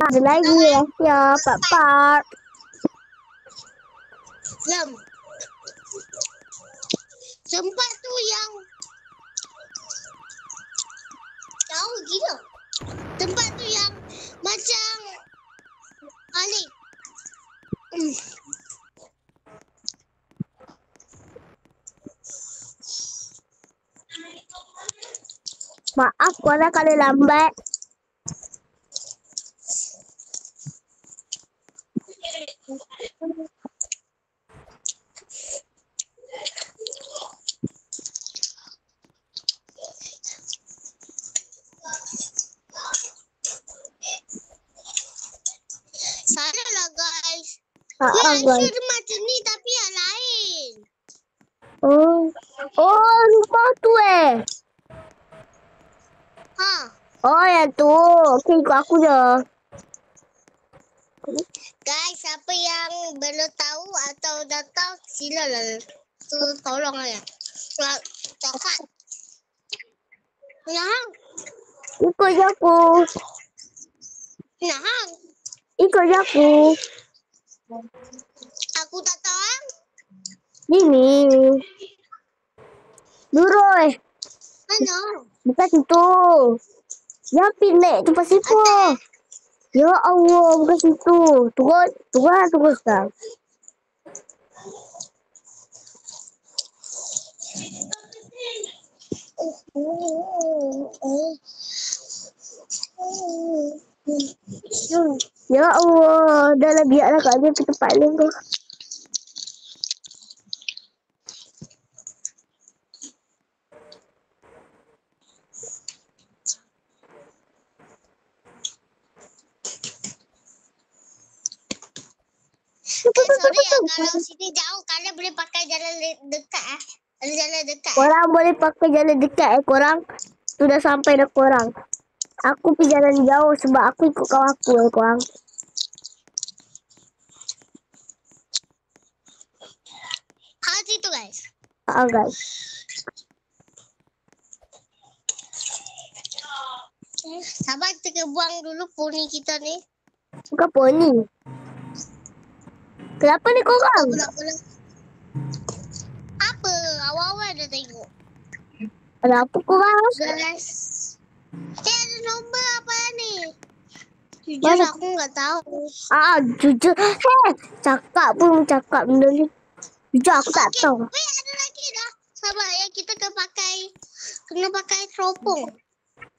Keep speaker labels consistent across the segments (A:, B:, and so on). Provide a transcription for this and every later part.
A: Ada lagi ya, part.
B: Tempat tu yang jauh gila. Tempat tu yang macam Alik.
A: Maaf korang kalau lambat.
B: Salah lah guys.
A: Guys.
B: Dia macam ni tapi yang lain.
A: Oh, lupa tu
B: Ha.
A: Oh, yang tu. Okey, ikut aku je.
B: Guys, siapa yang belum tahu atau dah tahu, silalah. Tolong ya. Cakap. Nah.
A: Ikut je aku.
B: Nah.
A: Ikut je aku.
B: Aku tak tahu.
A: Ni. Lurus.
B: Mana?
A: Bukan situ. Yang pilih tu pasal situ. Ya Allah, bukan situ. Turun dah. Ya Allah, dah lah biarlah kat dia pergi tempat lain tu.
B: Sorry ya, kalau sini jauh kalian boleh pakai jalan dekat Ada jalan dekat.
A: Korang boleh pakai jalan dekat korang. Sudah sampai dah korang. Aku pergi jalan jauh sebab aku ikut kawan aku korang.
B: Situ guys.
A: Guys.
B: Sabar kita buang dulu poni kita ni.
A: Bukan poni. Kenapa ni korang?
B: Apa? Awal-awal dah tengok.
A: Kenapa korang?
B: Guys. Ada nombor apa ni? Jujur aku tak tahu.
A: Jujur. Cakap cakap benda ni. Jujur aku tak tahu.
B: Ada lagi dah. Sabar ya, kita kena pakai teropong.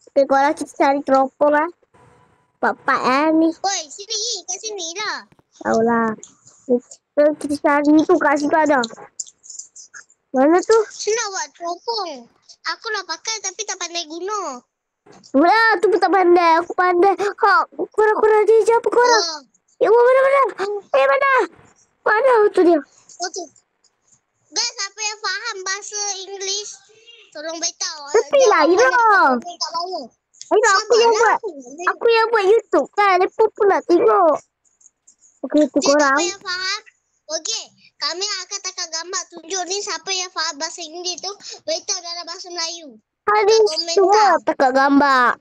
A: Okay, korang kita cari teropong lah. Pak ni.
B: Oi, sini. Kat sini dah.
A: Tahulah. Kita cari tu kat situ ada. Mana tu?
B: Nak buat teropong. Aku nak pakai tapi tak pandai guna.
A: Tu pun tak pandai. Aku pandai. Korang dia je apa korang? Ya Allah, mana? Mana tu dia?
B: Tu. Guys, siapa yang faham bahasa Inggeris, tolong beritahu.
A: Tapi lah, Ira. Ira, aku yang buat YouTube kan. Lepas pun nak tengok. Okey, tu korang.
B: Siapa yang faham? Okey, kami akan tangkap gambar tunjuk ni siapa yang faham bahasa Inggeris tu, beritahu dalam bahasa Melayu.
A: Hadis semua tangkap gambar.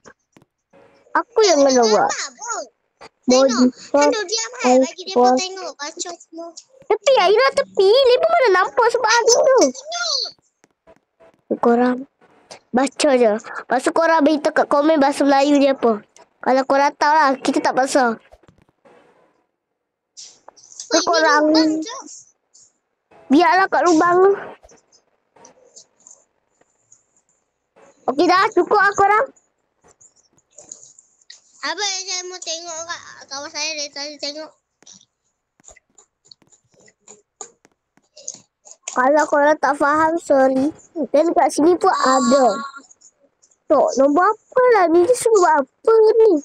A: Aku yang kena buat.
B: Tengok, diam lagi dia pun tengok. Kacau semua.
A: Tepi ya, Ira tepi. Lepas mana nampak sebab ada tu. Korang baca je. Lepas tu korang beritahu kat komen bahasa Melayu dia apa. Kalau korang tahu lah, kita tak pasal. Korang biarlah kat lubang. Okey dah, cukup lah korang.
B: Apa yang saya mau tengok kat kawan saya dari tadi tengok.
A: Kalau korang tak faham, sorry. Dan kat sini pun ada. Tok, nombor apa lah ni? Dia sebab apa ni?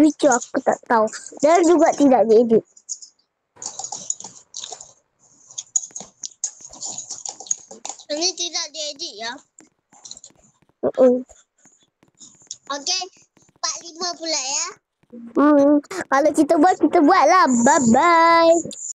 A: Lucu aku tak tahu. Dan juga tidak diedit.
B: Ini tidak diedit ya. Okey, 45 pula ya.
A: Kalau kita buat lah. Bye-bye.